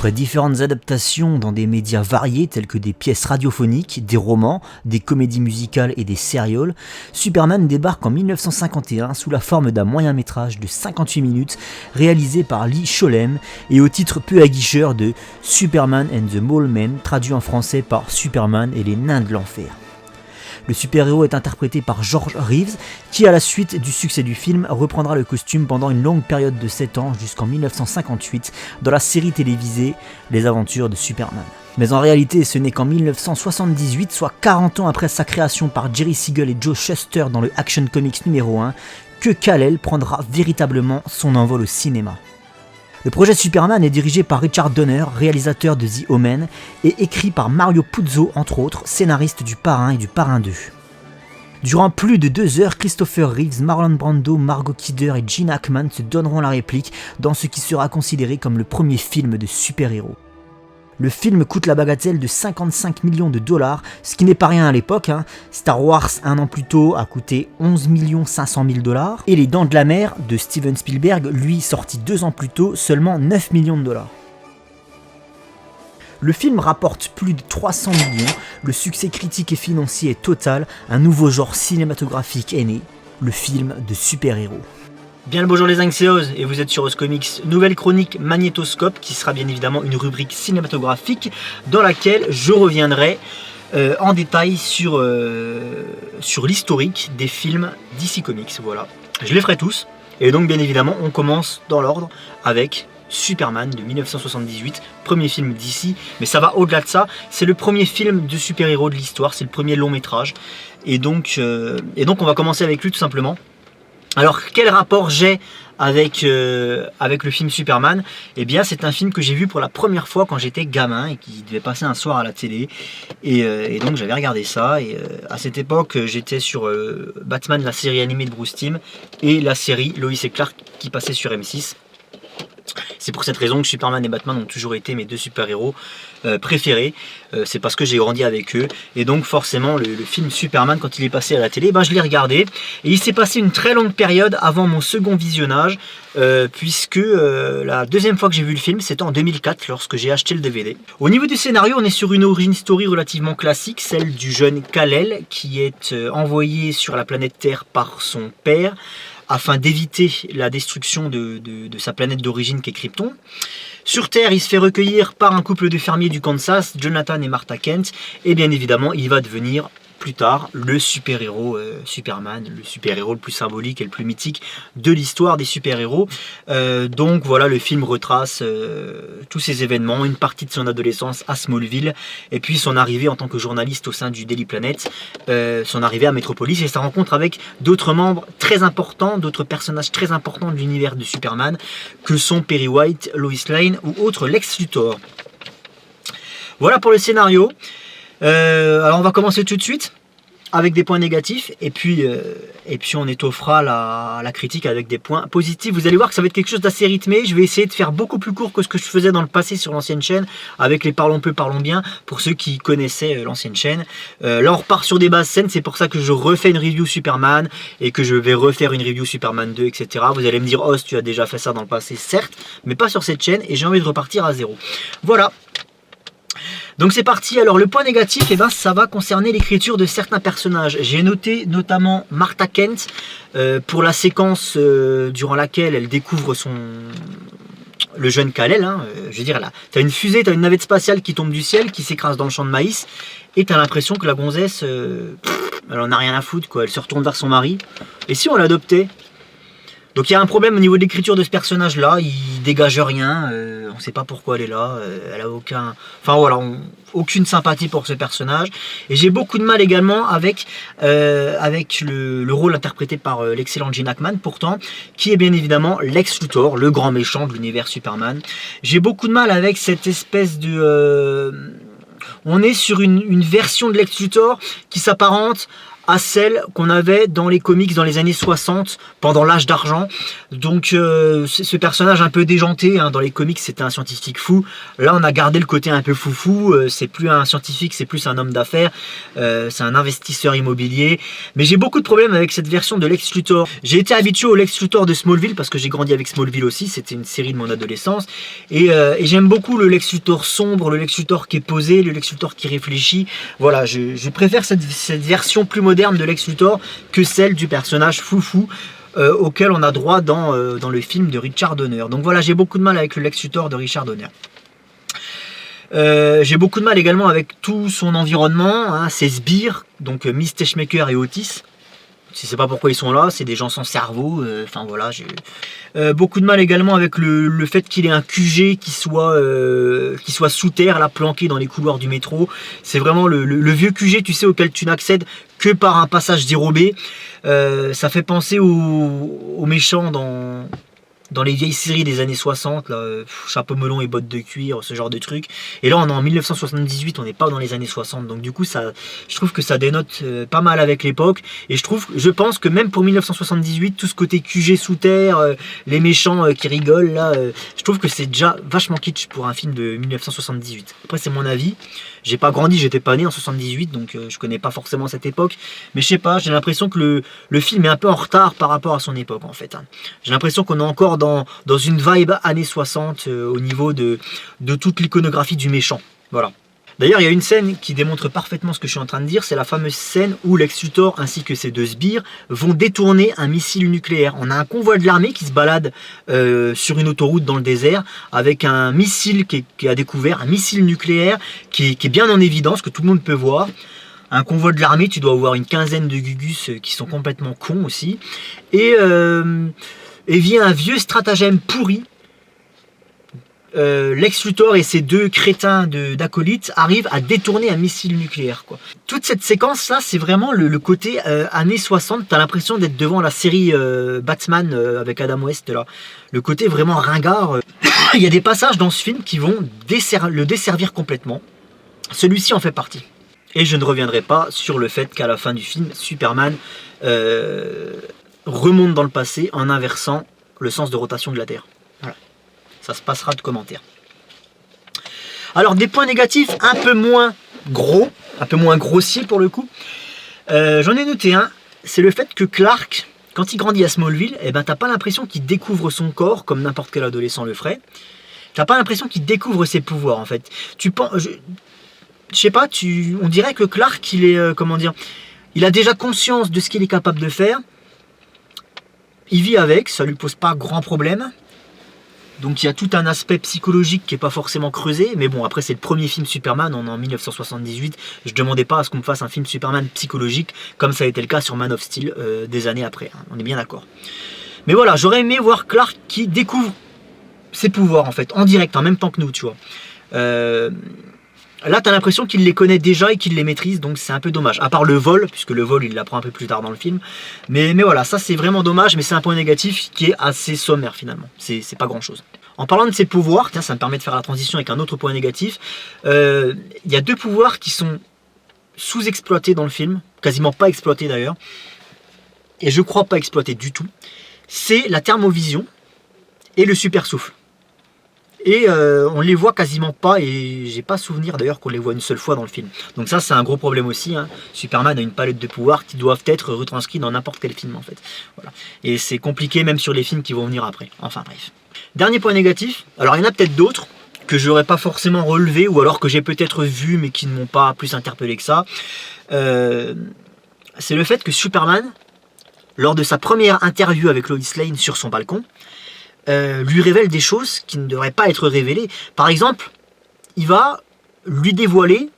Après différentes adaptations dans des médias variés tels que des pièces radiophoniques, des romans, des comédies musicales et des sérioles, Superman débarque en 1951 sous la forme d'un moyen-métrage de 58 minutes réalisé par Lee Sholem et au titre peu aguicheur de Superman and the Mole Men, traduit en français par Superman et les nains de l'enfer. Le super-héros est interprété par George Reeves, qui à la suite du succès du film reprendra le costume pendant une longue période de 7 ans jusqu'en 1958 dans la série télévisée Les Aventures de Superman. Mais en réalité, ce n'est qu'en 1978, soit 40 ans après sa création par Jerry Siegel et Joe Shuster dans le Action Comics numéro 1, que Kal-El prendra véritablement son envol au cinéma. Le projet Superman est dirigé par Richard Donner, réalisateur de The Omen, et écrit par Mario Puzo, entre autres, scénariste du Parrain et du Parrain 2. Durant plus de 2 heures, Christopher Reeves, Marlon Brando, Margot Kidder et Gene Hackman se donneront la réplique dans ce qui sera considéré comme le premier film de super-héros. Le film coûte la bagatelle de 55 millions de dollars, ce qui n'est pas rien à l'époque. Star Wars, un an plus tôt, a coûté 11 500 000 dollars. Et Les Dents de la Mer, de Steven Spielberg, lui sorti 2 ans plus tôt, seulement 9 millions de dollars. Le film rapporte plus de 300 millions, le succès critique et financier est total, un nouveau genre cinématographique est né, le film de super-héros. Bien le bonjour les Anxios, et vous êtes sur Os Comics, nouvelle chronique Magnétoscope qui sera bien évidemment une rubrique cinématographique dans laquelle je reviendrai en détail sur l'historique des films DC Comics. Voilà, je les ferai tous, et donc bien évidemment on commence dans l'ordre avec Superman de 1978, premier film DC, mais ça va au-delà de ça, c'est le premier film de super-héros de l'histoire, c'est le premier long métrage, et donc on va commencer avec lui tout simplement. Alors quel rapport j'ai avec le film Superman? Eh bien c'est un film que j'ai vu pour la première fois quand j'étais gamin et qui devait passer un soir à la télé, et donc j'avais regardé ça, et à cette époque j'étais sur Batman, la série animée de Bruce Timm, et la série Lois et Clark qui passait sur M6. C'est pour cette raison que Superman et Batman ont toujours été mes deux super-héros préférés. C'est parce que j'ai grandi avec eux. Et donc forcément le film Superman, quand il est passé à la télé, je l'ai regardé. Et il s'est passé une très longue période avant mon second visionnage, puisque la deuxième fois que j'ai vu le film, c'était en 2004 lorsque j'ai acheté le DVD. Au niveau du scénario, on est sur une origin story relativement classique, celle du jeune Kal-El qui est envoyé sur la planète Terre par son père, afin d'éviter la destruction de sa planète d'origine qui est Krypton. Sur Terre, il se fait recueillir par un couple de fermiers du Kansas, Jonathan et Martha Kent, et bien évidemment, il va devenir plus tard le super-héros Superman, le super-héros le plus symbolique et le plus mythique de l'histoire des super-héros. Donc voilà, le film retrace tous ces événements, une partie de son adolescence à Smallville, et puis son arrivée en tant que journaliste au sein du Daily Planet, son arrivée à Metropolis et sa rencontre avec d'autres membres très importants, d'autres personnages très importants de l'univers de Superman, que sont Perry White, Lois Lane ou autres Lex Luthor. Voilà pour le scénario. Alors on va commencer tout de suite avec des points négatifs, et puis on étoffera la critique avec des points positifs. Vous allez voir que ça va être quelque chose d'assez rythmé. Je vais essayer de faire beaucoup plus court que ce que je faisais dans le passé sur l'ancienne chaîne avec les Parlons peu, parlons bien, pour ceux qui connaissaient l'ancienne chaîne. Là on repart sur des bases scènes, c'est pour ça que je refais une review Superman et que je vais refaire une review Superman 2, etc. Vous allez me dire, oh tu as déjà fait ça dans le passé, certes, mais pas sur cette chaîne, et j'ai envie de repartir à zéro. Voilà. Donc c'est parti. Alors le point négatif, ça va concerner l'écriture de certains personnages. J'ai noté notamment Martha Kent pour la séquence durant laquelle elle découvre le jeune Kal-El. Je veux dire, là, t'as une fusée, t'as une navette spatiale qui tombe du ciel, qui s'écrase dans le champ de maïs, et t'as l'impression que la gonzesse, elle en a rien à foutre, quoi. Elle se retourne vers son mari. Et si on l'adoptait? Donc il y a un problème au niveau de l'écriture de ce personnage-là, il dégage rien, on ne sait pas pourquoi elle est là, elle a aucun... Enfin voilà, aucune sympathie pour ce personnage. Et j'ai beaucoup de mal également avec le rôle interprété par l'excellent Gene Hackman, pourtant, qui est bien évidemment Lex Luthor, le grand méchant de l'univers Superman. J'ai beaucoup de mal avec cette espèce de... on est sur une version de Lex Luthor qui s'apparente à celle qu'on avait dans les comics dans les années 60 pendant l'âge d'argent. Donc ce personnage un peu déjanté, hein, dans les comics c'était un scientifique fou. Là on a gardé le côté un peu foufou, c'est plus un scientifique, c'est plus un homme d'affaires, c'est un investisseur immobilier. Mais j'ai beaucoup de problèmes avec cette version de Lex Luthor. J'ai été habitué au Lex Luthor de Smallville parce que j'ai grandi avec Smallville aussi, c'était une série de mon adolescence. Et j'aime beaucoup le Lex Luthor sombre, le Lex Luthor qui est posé, le Lex Luthor qui réfléchit. Voilà, je préfère cette version plus moderne de Lex Luthor que celle du personnage foufou auquel on a droit dans le film de Richard Donner. Donc voilà, j'ai beaucoup de mal avec le Lex Luthor de Richard Donner. J'ai beaucoup de mal également avec tout son environnement, hein, ses sbires, donc Miss Teschmaker et Otis. Je ne sais pas pourquoi ils sont là, c'est des gens sans cerveau, enfin voilà, j'ai beaucoup de mal également avec le fait qu'il ait un QG qui soit sous terre, là, planqué dans les couloirs du métro. C'est vraiment le vieux QG, tu sais, auquel tu n'accèdes que par un passage dérobé. Ça fait penser aux méchants dans les vieilles séries des années 60, là, chapeau melon et bottes de cuir, ce genre de truc. Et là on est en 1978, on n'est pas dans les années 60, donc du coup je trouve que ça dénote pas mal avec l'époque. Et je pense que même pour 1978, tout ce côté QG sous terre, les méchants qui rigolent là, je trouve que c'est déjà vachement kitsch pour un film de 1978. Après c'est mon avis, j'ai pas grandi, j'étais pas né en 78, donc je connais pas forcément cette époque. Mais je sais pas, j'ai l'impression que le film est un peu en retard par rapport à son époque en fait, hein. J'ai l'impression qu'on est encore dans une vibe années 60 au niveau de toute l'iconographie du méchant. Voilà. D'ailleurs, il y a une scène qui démontre parfaitement ce que je suis en train de dire, c'est la fameuse scène où Lex Luthor ainsi que ses deux sbires vont détourner un missile nucléaire. On a un convoi de l'armée qui se balade sur une autoroute dans le désert avec un missile qui a découvert, un missile nucléaire qui est bien en évidence, que tout le monde peut voir. Un convoi de l'armée, tu dois avoir une quinzaine de gugus qui sont complètement cons aussi. Et vient un vieux stratagème pourri. Lex Luthor et ses deux crétins d'acolytes arrivent à détourner un missile nucléaire, quoi. Toute cette séquence là, c'est vraiment le côté années 60. T'as l'impression d'être devant la série Batman avec Adam West là. Le côté vraiment ringard. Il y a des passages dans ce film qui vont le desservir complètement. Celui-ci en fait partie. Et je ne reviendrai pas sur le fait qu'à la fin du film, Superman remonte dans le passé en inversant le sens de rotation de la Terre. Voilà. Ça se passera de commentaires. Alors des points négatifs un peu moins gros, un peu moins grossiers pour le coup. J'en ai noté un, c'est le fait que Clark, quand il grandit à Smallville, eh ben, t'as pas l'impression qu'il découvre son corps comme n'importe quel adolescent le ferait. T'as pas l'impression qu'il découvre ses pouvoirs en fait. Tu penses, je sais pas, on dirait que Clark, il est, comment dire, il a déjà conscience de ce qu'il est capable de faire. Il vit avec, ça lui pose pas grand problème. Donc il y a tout un aspect psychologique qui n'est pas forcément creusé. Mais bon, après c'est le premier film Superman, on est en 1978. Je demandais pas à ce qu'on me fasse un film Superman psychologique, comme ça a été le cas sur Man of Steel des années après, hein, on est bien d'accord. Mais voilà, j'aurais aimé voir Clark qui découvre ses pouvoirs en fait, en direct, en même temps que nous, tu vois. Là, tu as l'impression qu'il les connaît déjà et qu'il les maîtrise, donc c'est un peu dommage. À part le vol, puisque le vol, il l'apprend un peu plus tard dans le film. Mais voilà, ça c'est vraiment dommage, mais c'est un point négatif qui est assez sommaire finalement. C'est pas grand chose. En parlant de ses pouvoirs, tiens, ça me permet de faire la transition avec un autre point négatif. Il y a deux pouvoirs qui sont sous-exploités dans le film, quasiment pas exploités d'ailleurs. Et je crois pas exploités du tout. C'est la thermovision et le super souffle. Et on les voit quasiment pas, et j'ai pas souvenir d'ailleurs qu'on les voit une seule fois dans le film. Donc ça c'est un gros problème aussi, hein. Superman a une palette de pouvoirs qui doivent être retranscrits dans n'importe quel film en fait. Voilà. Et c'est compliqué même sur les films qui vont venir après. Enfin bref. Dernier point négatif, alors il y en a peut-être d'autres que j'aurais pas forcément relevé, ou alors que j'ai peut-être vu mais qui ne m'ont pas plus interpellé que ça. C'est le fait que Superman, lors de sa première interview avec Lois Lane sur son balcon, lui révèle des choses qui ne devraient pas être révélées. Par exemple, il va lui dévoiler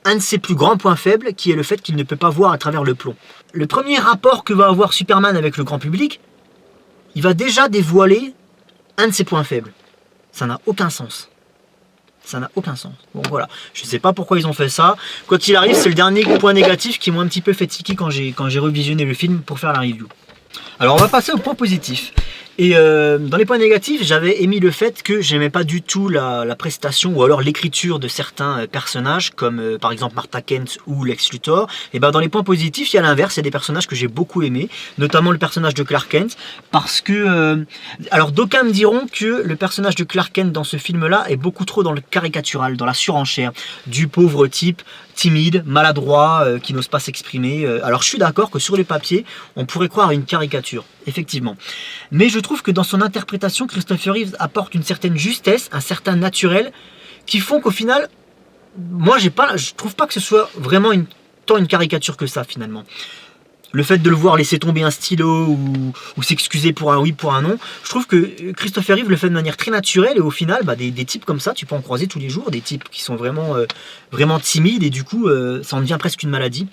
un de ses plus grands points faibles, qui est le fait qu'il ne peut pas voir à travers le plomb. Le premier rapport que va avoir Superman avec le grand public, il va déjà dévoiler un de ses points faibles. Ça n'a aucun sens. Ça n'a aucun sens. Bon voilà, je ne sais pas pourquoi ils ont fait ça. Quoi qu'il arrive, c'est le dernier point négatif qui m'a un petit peu fait tiquer quand j'ai revisionné le film pour faire la review. Alors on va passer au point positif. Et dans les points négatifs, j'avais émis le fait que j'aimais pas du tout la prestation ou alors l'écriture de certains personnages, comme par exemple Martha Kent ou Lex Luthor. Et ben dans les points positifs, il y a l'inverse, il y a des personnages que j'ai beaucoup aimés, notamment le personnage de Clark Kent, parce que... alors d'aucuns me diront que le personnage de Clark Kent dans ce film-là est beaucoup trop dans le caricatural, dans la surenchère, du pauvre type timide, maladroit, qui n'ose pas s'exprimer. Alors je suis d'accord que sur le papier, on pourrait croire à une caricature, effectivement. Mais je trouve que dans son interprétation, Christopher Reeves apporte une certaine justesse, un certain naturel, qui font qu'au final, moi je trouve pas que ce soit vraiment tant une caricature que ça finalement. Le fait de le voir laisser tomber un stylo ou s'excuser pour un oui, pour un non, je trouve que Christopher Reeve le fait de manière très naturelle et au final, des types comme ça, tu peux en croiser tous les jours, des types qui sont vraiment, vraiment timides et du coup, ça en devient presque une maladie.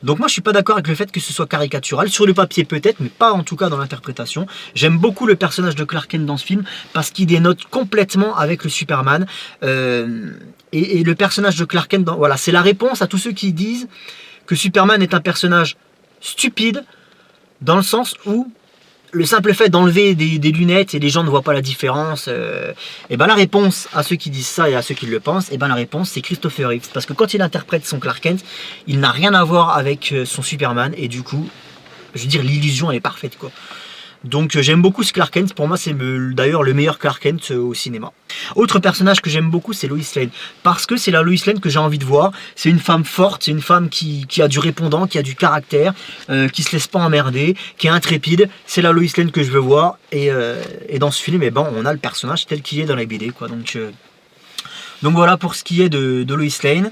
Donc moi je suis pas d'accord avec le fait que ce soit caricatural, sur le papier peut-être, mais pas en tout cas dans l'interprétation. J'aime beaucoup le personnage de Clark Kent dans ce film, parce qu'il dénote complètement avec le Superman. Et le personnage de Clark Kent, voilà, c'est la réponse à tous ceux qui disent que Superman est un personnage stupide, dans le sens où le simple fait d'enlever des lunettes et les gens ne voient pas la différence, et ben la réponse à ceux qui disent ça et à ceux qui le pensent, et ben la réponse c'est Christopher Reeves, parce que quand il interprète son Clark Kent, il n'a rien à voir avec son Superman, et du coup, je veux dire, l'illusion elle est parfaite quoi. Donc j'aime beaucoup ce Clark Kent, pour moi c'est d'ailleurs le meilleur Clark Kent au cinéma. Autre personnage que j'aime beaucoup c'est Lois Lane, parce que c'est la Lois Lane que j'ai envie de voir. C'est une femme forte, c'est une femme qui a du répondant, qui a du caractère, qui se laisse pas emmerder, qui est intrépide. C'est la Lois Lane que je veux voir, et dans ce film, eh ben, on a le personnage tel qu'il est dans la BD quoi. Donc voilà pour ce qui est de Lois Lane.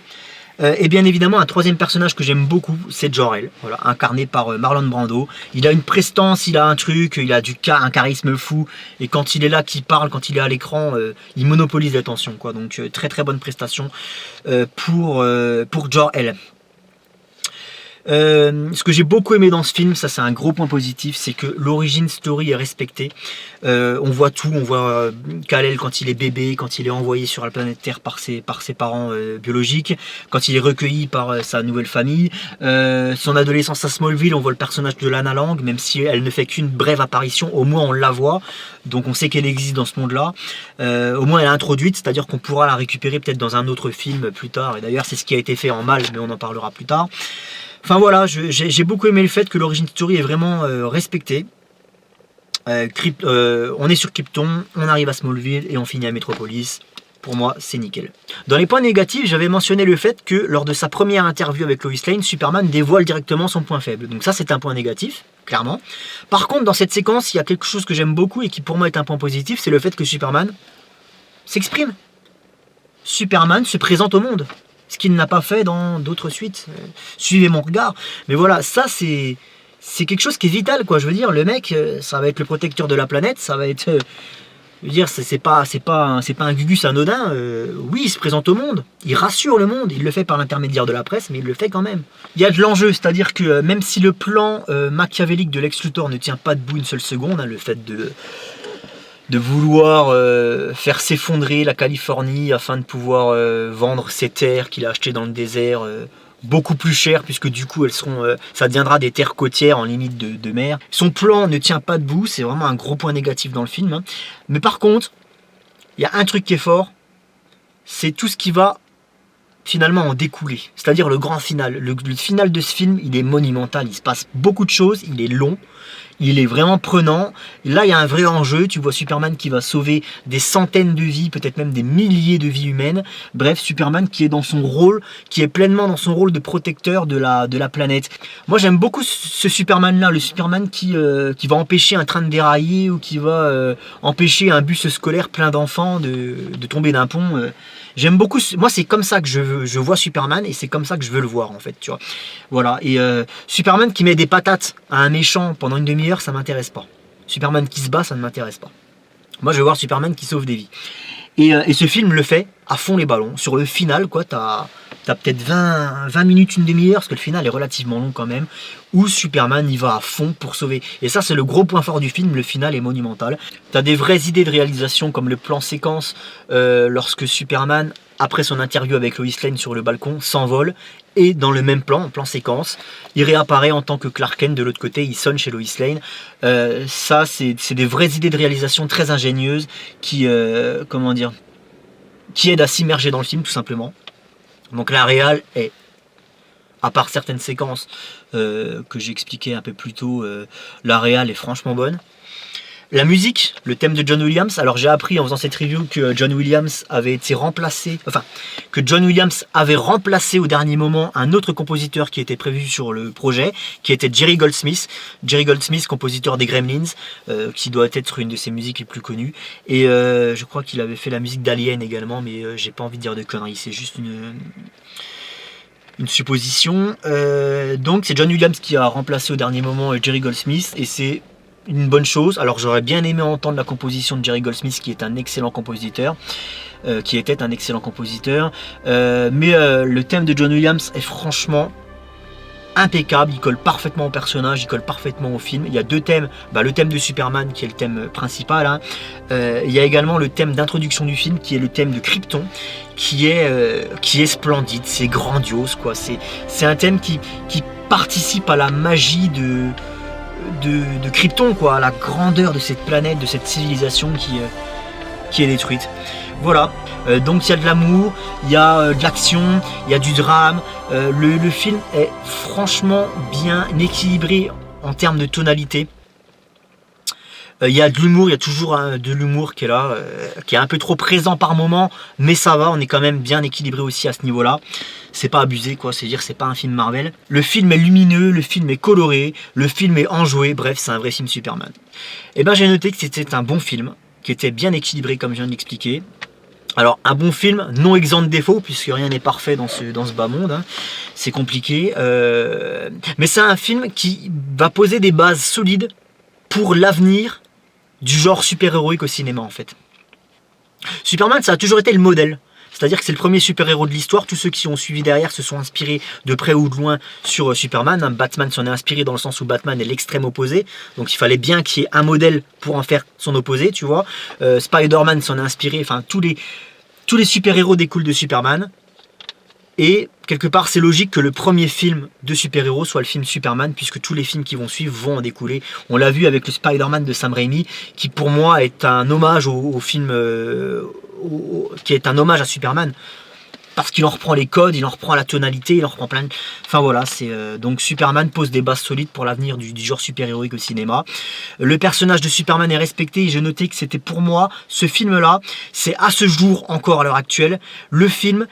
Et bien évidemment, un troisième personnage que j'aime beaucoup, c'est Jor-El, voilà, incarné par Marlon Brando. Il a une prestance, il a un truc, il a un charisme fou, et quand il est là, qu'il parle, quand il est à l'écran, il monopolise l'attention, quoi. Donc très très bonne prestation pour Jor-El. Ce que j'ai beaucoup aimé dans ce film, ça c'est un gros point positif, c'est que l'origin story est respectée. On voit tout, on voit Kal-El quand il est bébé, quand il est envoyé sur la planète Terre par ses parents biologiques, quand il est recueilli par sa nouvelle famille, son adolescence à Smallville, on voit le personnage de Lana Lang, même si elle ne fait qu'une brève apparition, au moins on la voit, donc on sait qu'elle existe dans ce monde-là. Au moins elle est introduite, c'est-à-dire qu'on pourra la récupérer peut-être dans un autre film plus tard, et d'ailleurs c'est ce qui a été fait en mal, mais on en parlera plus tard. Enfin voilà, j'ai beaucoup aimé le fait que l'origin story est vraiment respectée. On est sur Krypton, on arrive à Smallville et on finit à Metropolis. Pour moi, c'est nickel. Dans les points négatifs, j'avais mentionné le fait que lors de sa première interview avec Lois Lane, Superman dévoile directement son point faible. Donc ça, c'est un point négatif, clairement. Par contre, dans cette séquence, il y a quelque chose que j'aime beaucoup et qui pour moi est un point positif, c'est le fait que Superman s'exprime. Superman se présente au monde. Ce qu'il n'a pas fait dans d'autres suites. Suivez mon regard. Mais voilà, ça c'est quelque chose qui est vital, quoi. Je veux dire, le mec, ça va être le protecteur de la planète, ça va être... je veux dire, c'est pas un Gugus anodin. Oui, il se présente au monde, il rassure le monde, il le fait par l'intermédiaire de la presse, mais il le fait quand même. Il y a de l'enjeu, c'est-à-dire que même si le plan machiavélique de Lex Luthor ne tient pas debout une seule seconde, hein, le fait de vouloir faire s'effondrer la Californie afin de pouvoir vendre ses terres qu'il a achetées dans le désert beaucoup plus cher, puisque du coup ça deviendra des terres côtières en limite de mer. Son plan ne tient pas debout, c'est vraiment un gros point négatif dans le film, hein. Mais par contre, il y a un truc qui est fort, c'est tout ce qui va finalement en découler, c'est-à-dire le grand final. Le final de ce film, il est monumental, il se passe beaucoup de choses, il est long, il est vraiment prenant. Là, il y a un vrai enjeu. Tu vois Superman qui va sauver des centaines de vies, peut-être même des milliers de vies humaines. Bref, Superman qui est dans son rôle, qui est pleinement dans son rôle de protecteur de la planète. Moi, j'aime beaucoup ce Superman-là, le Superman qui va empêcher un train de dérailler ou qui va empêcher un bus scolaire plein d'enfants de tomber d'un pont. J'aime beaucoup, moi c'est comme ça que je vois Superman et c'est comme ça que je veux le voir en fait, tu vois. Voilà, et Superman qui met des patates à un méchant pendant une demi-heure, ça m'intéresse pas. Superman qui se bat, ça ne m'intéresse pas. Moi je veux voir Superman qui sauve des vies. Et ce film le fait à fond les ballons. Sur le final, quoi, t'as peut-être 20 minutes, une demi-heure, parce que le final est relativement long quand même, où Superman y va à fond pour sauver. Et ça, c'est le gros point fort du film, le final est monumental. T'as des vraies idées de réalisation, comme le plan séquence, lorsque Superman après son interview avec Lois Lane sur le balcon, s'envole et dans le même plan, en plan séquence, il réapparaît en tant que Clark Kent de l'autre côté, il sonne chez Lois Lane. Ça, c'est des vraies idées de réalisation très ingénieuses qui, comment dire, qui aident à s'immerger dans le film tout simplement. Donc la réal est, à part certaines séquences que j'ai expliquées un peu plus tôt, la réal est franchement bonne. La musique, le thème de John Williams, alors j'ai appris en faisant cette review que John Williams avait été remplacé, enfin, que John Williams avait remplacé au dernier moment un autre compositeur qui était prévu sur le projet, qui était Jerry Goldsmith. Jerry Goldsmith, compositeur des Gremlins, qui doit être une de ses musiques les plus connues. Et je crois qu'il avait fait la musique d'Alien également, mais j'ai pas envie de dire de conneries, c'est juste une supposition. Donc c'est John Williams qui a remplacé au dernier moment Jerry Goldsmith, et c'est une bonne chose. Alors j'aurais bien aimé entendre la composition de Jerry Goldsmith, qui est un excellent compositeur, mais le thème de John Williams est franchement impeccable, il colle parfaitement au personnage, il colle parfaitement au film. Il y a deux thèmes, le thème de Superman qui est le thème principal, hein. Il y a également le thème d'introduction du film qui est le thème de Krypton, qui est splendide, c'est grandiose quoi. C'est un thème qui participe à la magie de Krypton quoi, à la grandeur de cette planète, de cette civilisation qui est détruite. Voilà, donc il y a de l'amour, il y a de l'action, il y a du drame. Le film est franchement bien équilibré en termes de tonalité. Il y a de l'humour, il y a toujours de l'humour qui est là, qui est un peu trop présent par moment, mais ça va, on est quand même bien équilibré aussi à ce niveau-là. C'est pas abusé quoi, c'est-à-dire c'est pas un film Marvel. Le film est lumineux, le film est coloré, le film est enjoué, bref, c'est un vrai film Superman. Et ben j'ai noté que c'était un bon film, qui était bien équilibré comme je viens de l'expliquer. Alors un bon film, non exempt de défauts, puisque rien n'est parfait dans ce bas monde, hein. C'est compliqué. Mais c'est un film qui va poser des bases solides pour l'avenir du genre super-héroïque au cinéma en fait. Superman, ça a toujours été le modèle. C'est-à-dire que c'est le premier super-héros de l'histoire. Tous ceux qui ont suivi derrière se sont inspirés de près ou de loin sur Superman. Batman s'en est inspiré dans le sens où Batman est l'extrême opposé. Donc il fallait bien qu'il y ait un modèle pour en faire son opposé, tu vois. Spider-Man s'en est inspiré. Enfin, tous les super-héros découlent de Superman. Et quelque part, c'est logique que le premier film de super-héros soit le film Superman, puisque tous les films qui vont suivre vont en découler. On l'a vu avec le Spider-Man de Sam Raimi, qui pour moi est un hommage au film, qui est un hommage à Superman, parce qu'il en reprend les codes, il en reprend la tonalité, il en reprend plein de... Enfin voilà, donc Superman pose des bases solides pour l'avenir du genre super-héroïque au cinéma. Le personnage de Superman est respecté, et j'ai noté que c'était pour moi, ce film-là, c'est à ce jour, encore à l'heure actuelle, le film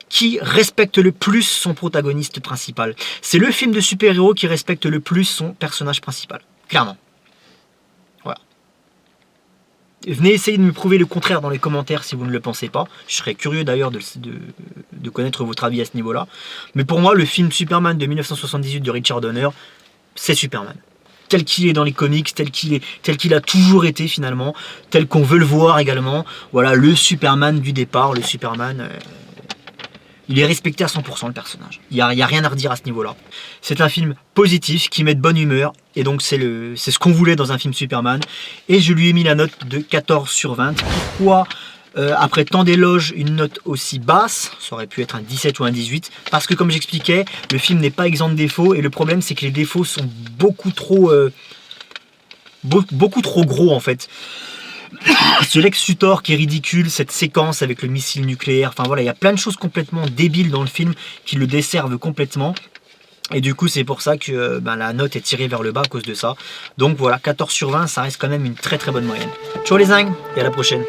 qui respecte le plus son protagoniste principal. C'est le film de super-héros qui respecte le plus son personnage principal. Clairement. Voilà. Venez essayer de me prouver le contraire dans les commentaires si vous ne le pensez pas. Je serais curieux d'ailleurs de connaître votre avis à ce niveau-là. Mais pour moi, le film Superman de 1978 de Richard Donner, c'est Superman. Tel qu'il est dans les comics, tel qu'il a toujours été finalement, tel qu'on veut le voir également. Voilà, le Superman du départ, le Superman... il est respecté à 100% le personnage. Il n'y a rien à redire à ce niveau-là. C'est un film positif, qui met de bonne humeur. Et donc c'est ce qu'on voulait dans un film Superman. Et je lui ai mis la note de 14 sur 20. Pourquoi après tant d'éloges, une note aussi basse? Ça aurait pu être un 17 ou un 18. Parce que comme j'expliquais, le film n'est pas exempt de défauts. Et le problème c'est que les défauts sont beaucoup trop gros en fait. Ce Lex Luthor qui est ridicule, cette séquence avec le missile nucléaire, enfin voilà, il y a plein de choses complètement débiles dans le film qui le desservent complètement. Et du coup, c'est pour ça que la note est tirée vers le bas à cause de ça. Donc voilà, 14 sur 20, ça reste quand même une très très bonne moyenne. Ciao les zingues et à la prochaine.